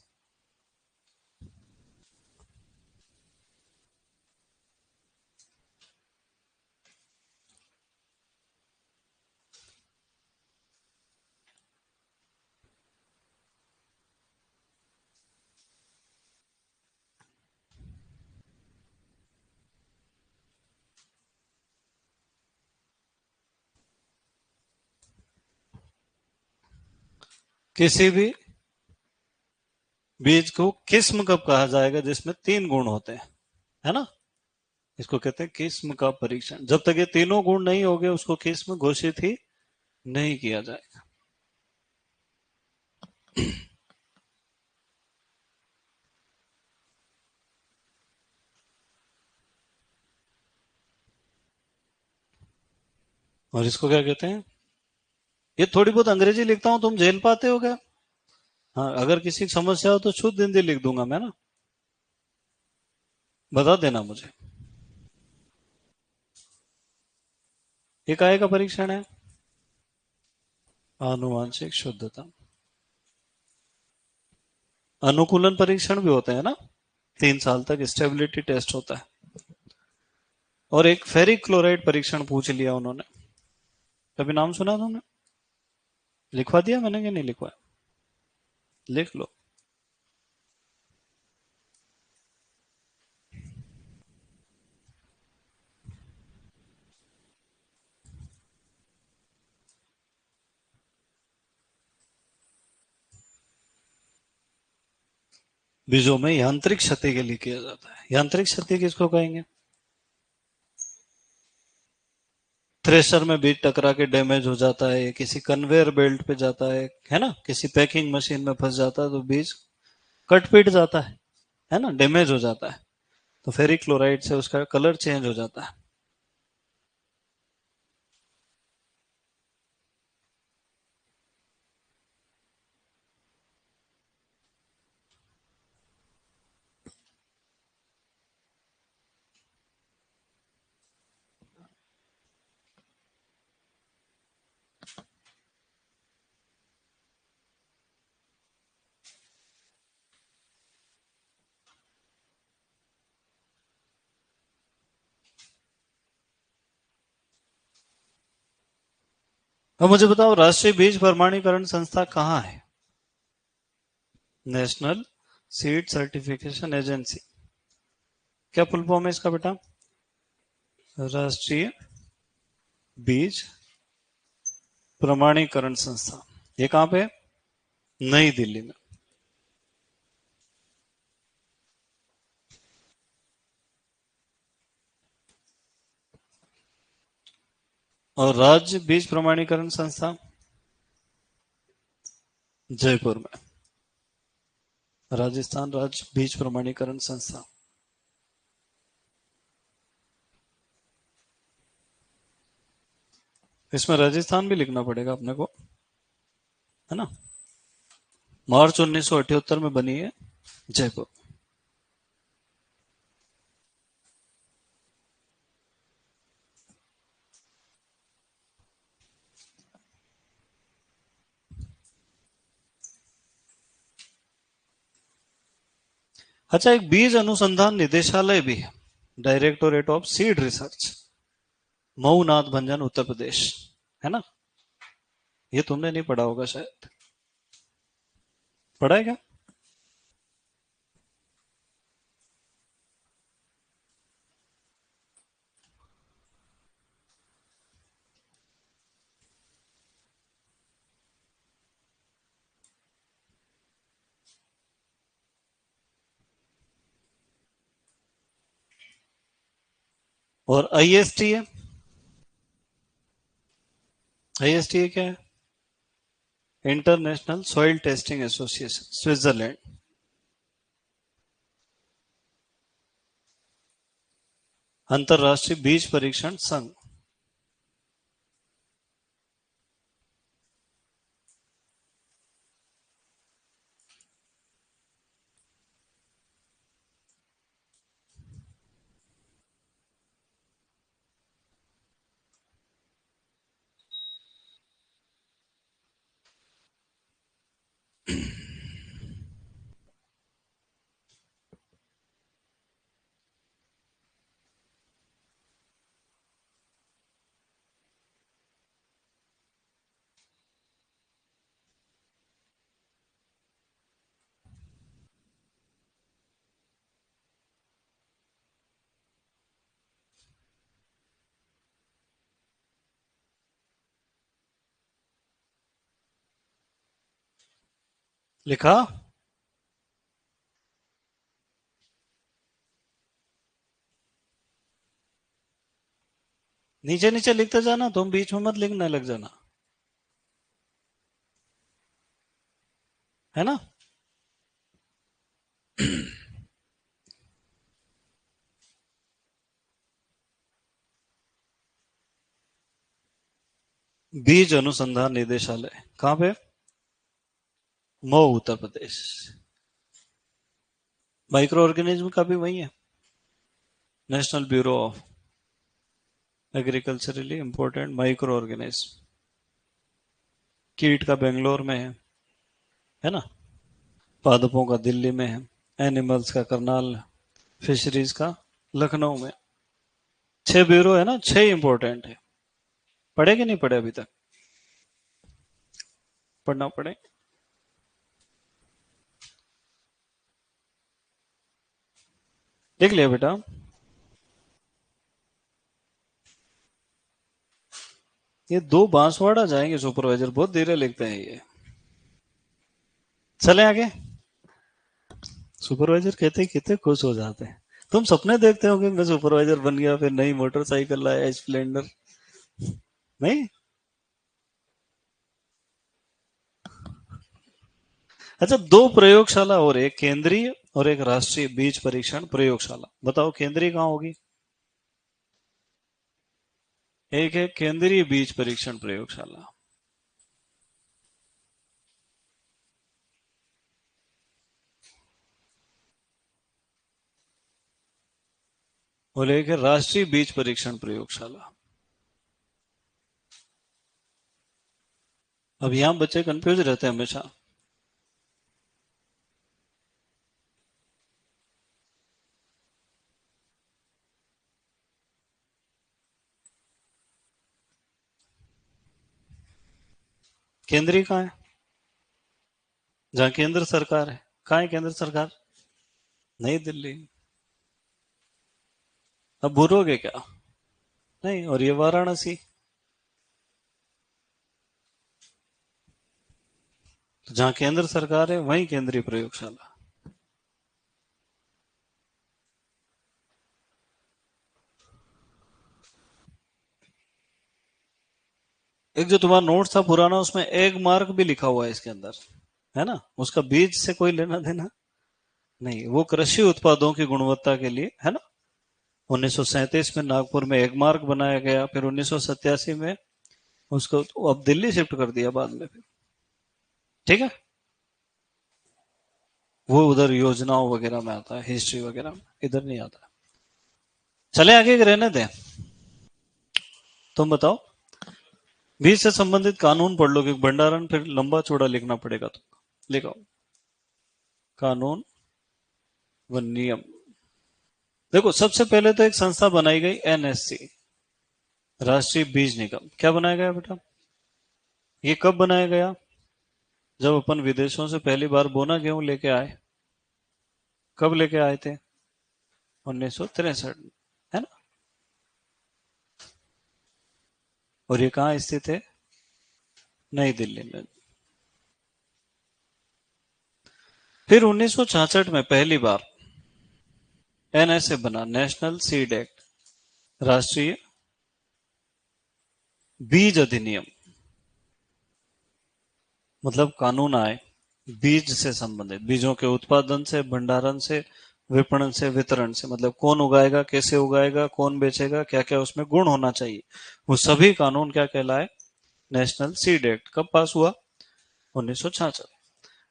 किसी भी बीज को किस्म कब कहा जाएगा, जिसमें 3 गुण होते हैं, है ना। इसको कहते हैं किस्म का परीक्षण। जब तक ये तीनों गुण नहीं होंगे उसको किस्म घोषित ही नहीं किया जाएगा। और इसको क्या कहते हैं? ये थोड़ी बहुत अंग्रेजी लिखता हूं, तुम झेल पाते हो क्या? हाँ, अगर किसी की समस्या हो तो शुद्ध हिंदी लिख दूंगा मैं ना, बता देना मुझे। ये काय का परीक्षण है? आनुवांशिक शुद्धता। अनुकूलन परीक्षण भी होते हैं ना, 3 साल तक स्टेबिलिटी टेस्ट होता है। और एक फेरिक क्लोराइड परीक्षण पूछ लिया उन्होंने, कभी नाम सुना तुमने? लिखवा दिया मैंने कि नहीं लिखवाया? लिख लो। बीजों में यांत्रिक क्षति के लिए किया जाता है। यांत्रिक क्षति किसको कहेंगे? थ्रेशर में बीज टकरा के डैमेज हो जाता है, किसी कन्वेयर बेल्ट पे जाता है ना, किसी पैकिंग मशीन में फंस जाता है तो बीज कट पीट जाता है ना, डैमेज हो जाता है। तो फेरिक क्लोराइड से उसका कलर चेंज हो जाता है। अब मुझे बताओ, राष्ट्रीय बीज प्रमाणीकरण संस्था कहाँ है? National seed certification agency. क्या फुल फॉर्म है इसका बेटा? राष्ट्रीय बीज प्रमाणीकरण संस्था। ये कहाँ पे है? नई दिल्ली में। और राज्य बीज प्रमाणीकरण संस्था जयपुर में। राजस्थान राज्य बीज प्रमाणीकरण संस्था। इसमें राजस्थान भी लिखना पड़ेगा अपने को, है ना। मार्च 1978 में बनी है जयपुर। अच्छा, एक बीज अनुसंधान निदेशालय भी है, directorate of seed research, Mau Nath Bhanjan Uttar Pradesh, है ना। ये तुमने नहीं पढ़ा होगा शायद, पढ़ा है क्या? और आईएसटी है। आईएसटी क्या है? International soil testing association, Switzerland. अंतरराष्ट्रीय बीज परीक्षण संघ। लिखा? नीचे नीचे लिखते जाना, तुम बीच में मत लिखने लग जाना, है ना। बीज अनुसंधान निदेशालय कहाँ पे? मऊ, उत्तर प्रदेश। माइक्रो ऑर्गेनिज्म का भी वही है, national bureau of agriculturally important micro organism. कीट का बेंगलोर में है ना? पादपों का दिल्ली में है, एनिमल्स का करनाल, फिशरीज का लखनऊ में। 6 ब्यूरो है ना, 6 इंपॉर्टेंट है। पढ़े कि नहीं पढ़े अभी तक? पढ़ना पड़े। देख लिया बेटा? ये 2 बांसवाड़ा जाएंगे सुपरवाइजर, बहुत धीरे लिखते हैं ये। चले आगे। सुपरवाइजर कहते ही कितने खुश हो जाते हैं। तुम सपने देखते हो कि मैं सुपरवाइजर बन गया, फिर नई मोटरसाइकिल लाया स्प्लेंडर। नहीं। अच्छा, 2 प्रयोगशाला और, एक केंद्रीय और एक राष्ट्रीय बीज परीक्षण प्रयोगशाला। बताओ केंद्रीय कहाँ होगी? एक है केंद्रीय बीज परीक्षण प्रयोगशाला, और एक है राष्ट्रीय बीज परीक्षण प्रयोगशाला। अब यहां बच्चे कंफ्यूज रहते हैं हमेशा। केंद्रीय कहाँ है? जहाँ केंद्र सरकार है। कहाँ है केंद्र सरकार? नई दिल्ली। अब भूलोगे क्या? नहीं, और ये वाराणसी। तो जहाँ केंद्र सरकार है वहीं केंद्रीय प्रयोगशाला। एक जो तुम्हारा नोट था पुराना, उसमें एग मार्क भी लिखा हुआ है इसके अंदर, है ना? उसका बीज से कोई लेना देना नहीं, वो कृषि उत्पादों की गुणवत्ता के लिए है ना। 1937 में नागपुर में एग मार्क बनाया गया, फिर 1987 में उसको अब दिल्ली शिफ्ट कर दिया बाद में फिर। ठीक है। वो उधर योजनाओं वगैरह में आता है, हिस्ट्री वगैरह में, इधर नहीं आता। चले आगे कि रहने दें? तुम बताओ। बीज से संबंधित कानून पढ़ लो, क्योंकि भंडारण फिर लंबा चौड़ा लिखना पड़ेगा तुमको। लिखो कानून व नियम। देखो, सबसे पहले तो एक संस्था बनाई गई, एनएससी, राष्ट्रीय बीज निगम। क्या बनाया गया बेटा? ये कब बनाया गया? जब अपन विदेशों से पहली बार बोना गेहूं लेके आए। कब लेके आए थे? 1963 में, है ना? और ये कहाँ स्थित है? नई दिल्ली में। फिर 1966 में पहली बार एनएसए बना, नेशनल सीड एक्ट, राष्ट्रीय बीज अधिनियम। मतलब कानून आए बीज से संबंधित, बीजों के उत्पादन से, भंडारण से, विपणन से, वितरण से। मतलब कौन उगाएगा, कैसे उगाएगा, कौन बेचेगा, क्या क्या उसमें गुण होना चाहिए, वो सभी कानून क्या कहलाए? National seed act. कब पास हुआ? 1966।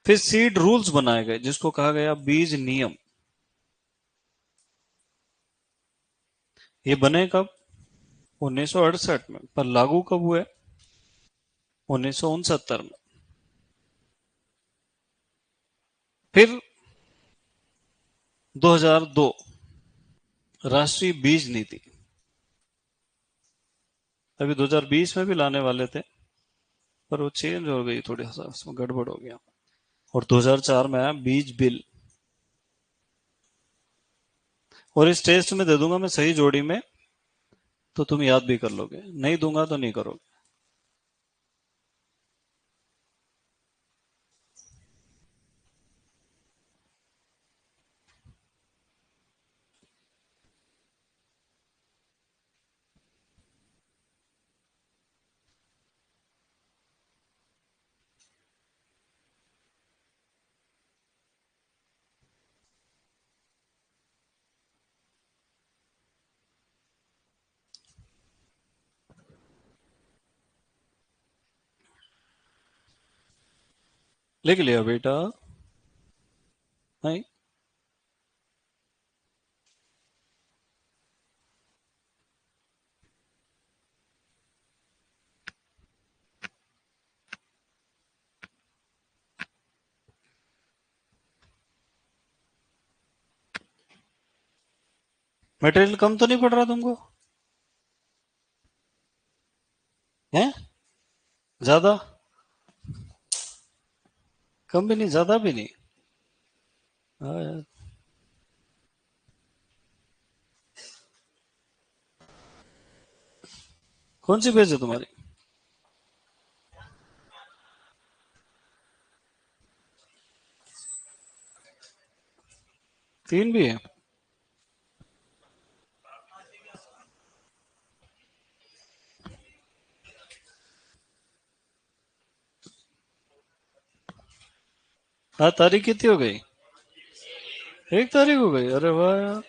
फिर सीड रूल्स बनाए गए, जिसको कहा गया बीज नियम। ये बने कब? 1968 में। पर लागू कब हुए? 1969 में। फिर 2002 राष्ट्रीय बीज नीति। अभी 2020 में भी लाने वाले थे, पर वो चेंज हो गई, थोड़ी सा उसमें गड़बड़ हो गया। और 2004 में आया बीज बिल। और इस टेस्ट में दे दूंगा मैं सही जोड़ी में, तो तुम याद भी कर लोगे, नहीं दूंगा तो नहीं करोगे। लिख लिया बेटा? नहीं। मटेरियल कम तो नहीं पड़ रहा तुमको? है? ज्यादा? कम भी नहीं, ज्यादा भी नहीं। हाँ यार। कौन सी पेज है तुम्हारी? 3 भी है? हाँ, तारीख कितनी हो गई? 1 तारीख हो गई, अरे वाह यार।